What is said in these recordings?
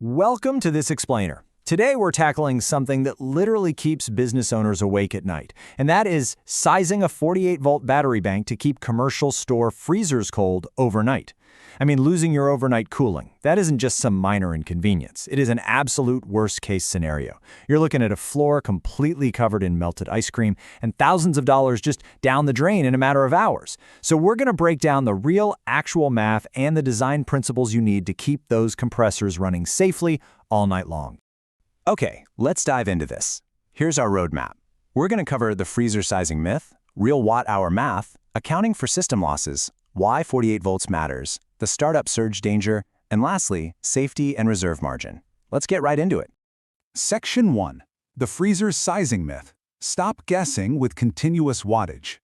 Welcome to this explainer. Today we're tackling something that literally keeps business owners awake at night, and that is sizing a 48-volt battery bank to keep commercial store freezers cold overnight. I mean, losing your overnight cooling, that isn't just some minor inconvenience. It is an absolute worst-case scenario. You're looking at a floor completely covered in melted ice cream and thousands of dollars just down the drain in a matter of hours. So we're going to break down the real, actual math and the design principles you need to keep those compressors running safely all night long. Okay, let's dive into this. Here's our roadmap. We're going to cover the freezer sizing myth, real watt-hour math, accounting for system losses, why 48 volts matters, the startup surge danger, and lastly, safety and reserve margin. Let's get right into it. Section 1. The freezer sizing myth. Stop guessing with continuous wattage.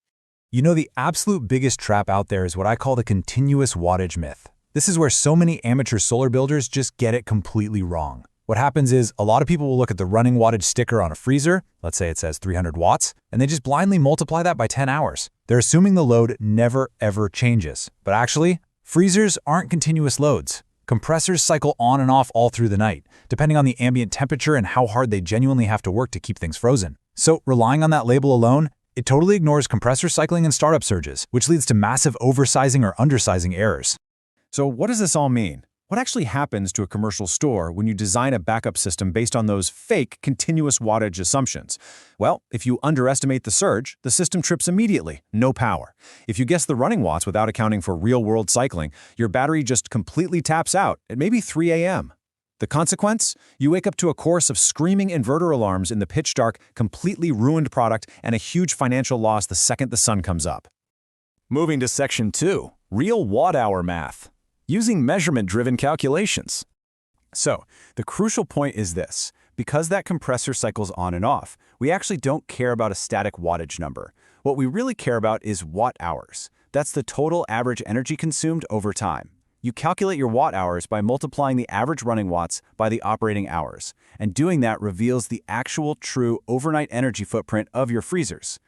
You know, the absolute biggest trap out there is what I call the continuous wattage myth. This is where so many amateur solar builders just get it completely wrong. What happens is a lot of people will look at the running wattage sticker on a freezer, let's say it says 300 watts, and they just blindly multiply that by 10 hours. They're assuming the load never ever changes. But actually, freezers aren't continuous loads. Compressors cycle on and off all through the night, depending on the ambient temperature and how hard they genuinely have to work to keep things frozen. So relying on that label alone, it totally ignores compressor cycling and startup surges, which leads to massive oversizing or undersizing errors. So what does this all mean? What actually happens to a commercial store when you design a backup system based on those fake continuous wattage assumptions? Well, if you underestimate the surge, the system trips immediately, no power. If you guess the running watts without accounting for real-world cycling, your battery just completely taps out at maybe 3 a.m. The consequence? You wake up to a chorus of screaming inverter alarms in the pitch dark, completely ruined product, and a huge financial loss the second the sun comes up. Moving to Section 2, real watt-hour math. Using measurement-driven calculations. So, the crucial point is this. Because that compressor cycles on and off, we actually don't care about a static wattage number. What we really care about is watt-hours. That's the total average energy consumed over time. You calculate your watt-hours by multiplying the average running watts by the operating hours, and doing that reveals the actual true overnight energy footprint of your freezers.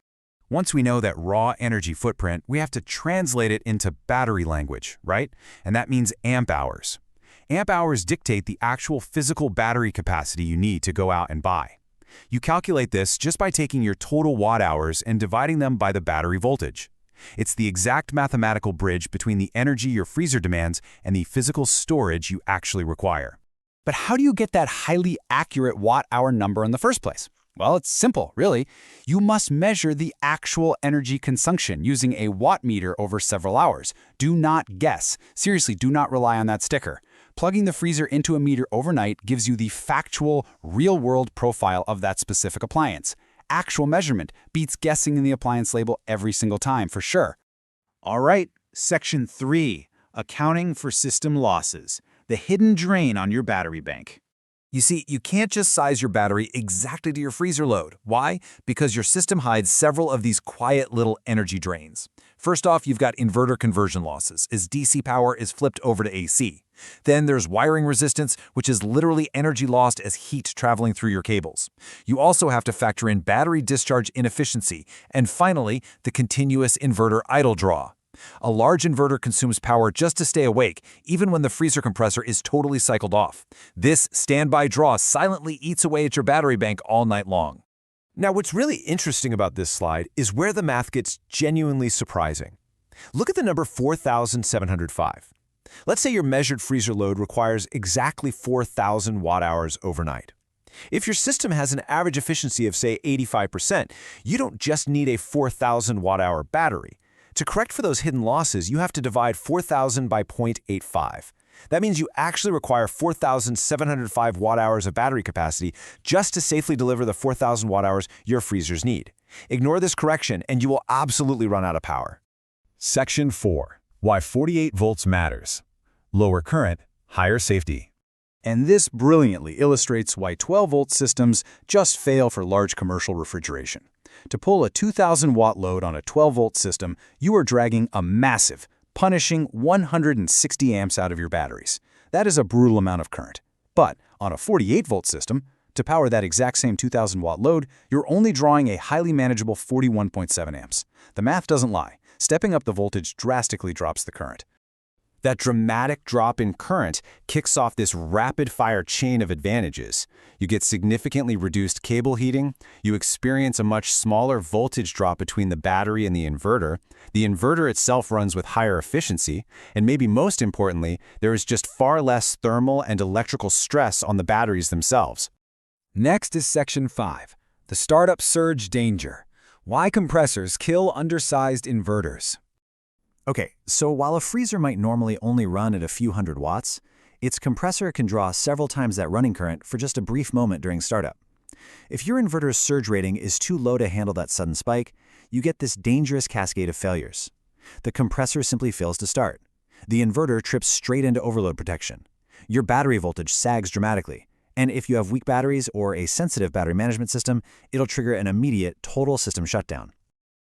Once we know that raw energy footprint, we have to translate it into battery language, right? And that means amp hours. Amp hours dictate the actual physical battery capacity you need to go out and buy. You calculate this just by taking your total watt hours and dividing them by the battery voltage. It's the exact mathematical bridge between the energy your freezer demands and the physical storage you actually require. But how do you get that highly accurate watt-hour number in the first place? Well, it's simple, really. You must measure the actual energy consumption using a watt meter over several hours. Do not guess. Seriously, do not rely on that sticker. Plugging the freezer into a meter overnight gives you the factual, real-world profile of that specific appliance. Actual measurement beats guessing in the appliance label every single time, for sure. All right, Section 3, accounting for system losses, the hidden drain on your battery bank. You see, you can't just size your battery exactly to your freezer load. Why? Because your system hides several of these quiet little energy drains. First off, you've got inverter conversion losses, as DC power is flipped over to AC. Then there's wiring resistance, which is literally energy lost as heat traveling through your cables. You also have to factor in battery discharge inefficiency, and finally, the continuous inverter idle draw. A large inverter consumes power just to stay awake, even when the freezer compressor is totally cycled off. This standby draw silently eats away at your battery bank all night long. Now, what's really interesting about this slide is where the math gets genuinely surprising. Look at the number 4,705. Let's say your measured freezer load requires exactly 4,000 watt-hours overnight. If your system has an average efficiency of, say, 85%, you don't just need a 4,000 watt-hour battery. To correct for those hidden losses, you have to divide 4,000 by 0.85. That means you actually require 4,705 watt-hours of battery capacity just to safely deliver the 4,000 watt-hours your freezers need. Ignore this correction and you will absolutely run out of power. Section 4. Why 48 volts matters. Lower current, higher safety. And this brilliantly illustrates why 12-volt systems just fail for large commercial refrigeration. To pull a 2,000-watt load on a 12-volt system, you are dragging a massive, punishing 160 amps out of your batteries. That is a brutal amount of current. But on a 48-volt system, to power that exact same 2,000-watt load, you're only drawing a highly manageable 41.7 amps. The math doesn't lie. Stepping up the voltage drastically drops the current. That dramatic drop in current kicks off this rapid-fire chain of advantages. You get significantly reduced cable heating, you experience a much smaller voltage drop between the battery and the inverter itself runs with higher efficiency, and maybe most importantly, there is just far less thermal and electrical stress on the batteries themselves. Next is Section 5, the startup surge danger. Why compressors kill undersized inverters. Okay, so while a freezer might normally only run at a few hundred watts, its compressor can draw several times that running current for just a brief moment during startup. If your inverter's surge rating is too low to handle that sudden spike, you get this dangerous cascade of failures. The compressor simply fails to start. The inverter trips straight into overload protection. Your battery voltage sags dramatically, and if you have weak batteries or a sensitive battery management system, it'll trigger an immediate total system shutdown.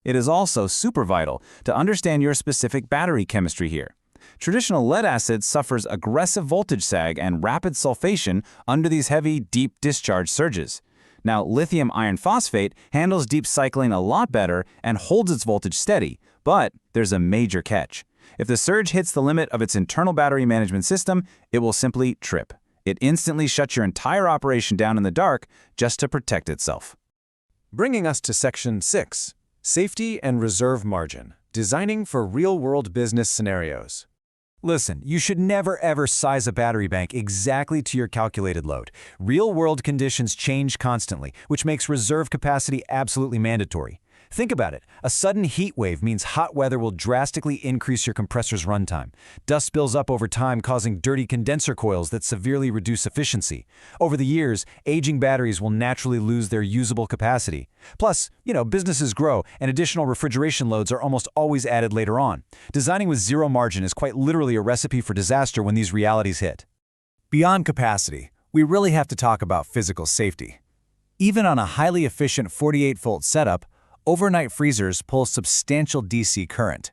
It is also super vital to understand your specific battery chemistry here. Traditional lead-acid suffers aggressive voltage sag and rapid sulfation under these heavy, deep discharge surges. Now, lithium iron phosphate handles deep cycling a lot better and holds its voltage steady, but there's a major catch. If the surge hits the limit of its internal battery management system, it will simply trip. It instantly shuts your entire operation down in the dark just to protect itself. Bringing us to Section 6. Safety and reserve margin, designing for real-world business scenarios. Listen, you should never ever size a battery bank exactly to your calculated load. Real-world conditions change constantly, which makes reserve capacity absolutely mandatory. Think about it. A sudden heat wave means hot weather will drastically increase your compressor's runtime. Dust builds up over time, causing dirty condenser coils that severely reduce efficiency. Over the years, aging batteries will naturally lose their usable capacity. Plus, businesses grow, and additional refrigeration loads are almost always added later on. Designing with zero margin is quite literally a recipe for disaster when these realities hit. Beyond capacity, we really have to talk about physical safety. Even on a highly efficient 48-volt setup, overnight freezers pull substantial DC current.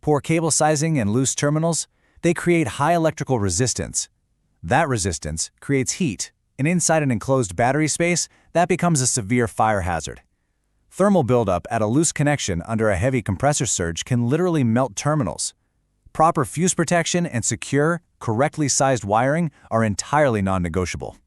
Poor cable sizing and loose terminals, they create high electrical resistance. That resistance creates heat, and inside an enclosed battery space, that becomes a severe fire hazard. Thermal buildup at a loose connection under a heavy compressor surge can literally melt terminals. Proper fuse protection and secure, correctly sized wiring are entirely non-negotiable.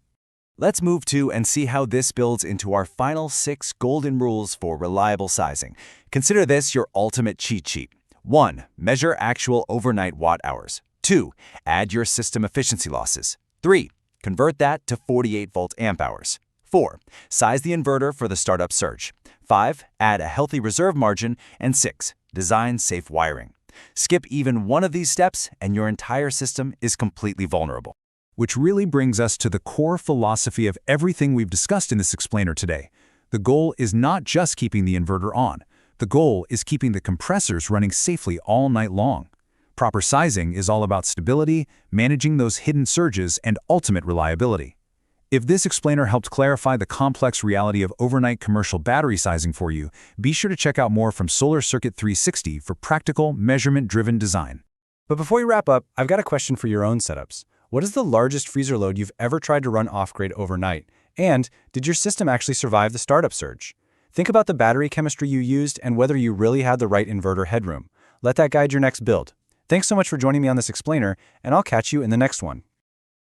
Let's move to and see how this builds into our final 6 golden rules for reliable sizing. Consider this your ultimate cheat sheet. 1. Measure actual overnight watt hours. 2. Add your system efficiency losses. 3. Convert that to 48-volt amp hours. 4. Size the inverter for the startup surge. 5. Add a healthy reserve margin. And 6. Design safe wiring. Skip even one of these steps and your entire system is completely vulnerable. Which really brings us to the core philosophy of everything we've discussed in this explainer today. The goal is not just keeping the inverter on. The goal is keeping the compressors running safely all night long. Proper sizing is all about stability, managing those hidden surges, and ultimate reliability. If this explainer helped clarify the complex reality of overnight commercial battery sizing for you, be sure to check out more from Solar Circuit 360 for practical, measurement-driven design. But before we wrap up, I've got a question for your own setups. What is the largest freezer load you've ever tried to run off-grid overnight? And did your system actually survive the startup surge? Think about the battery chemistry you used and whether you really had the right inverter headroom. Let that guide your next build. Thanks so much for joining me on this explainer, and I'll catch you in the next one.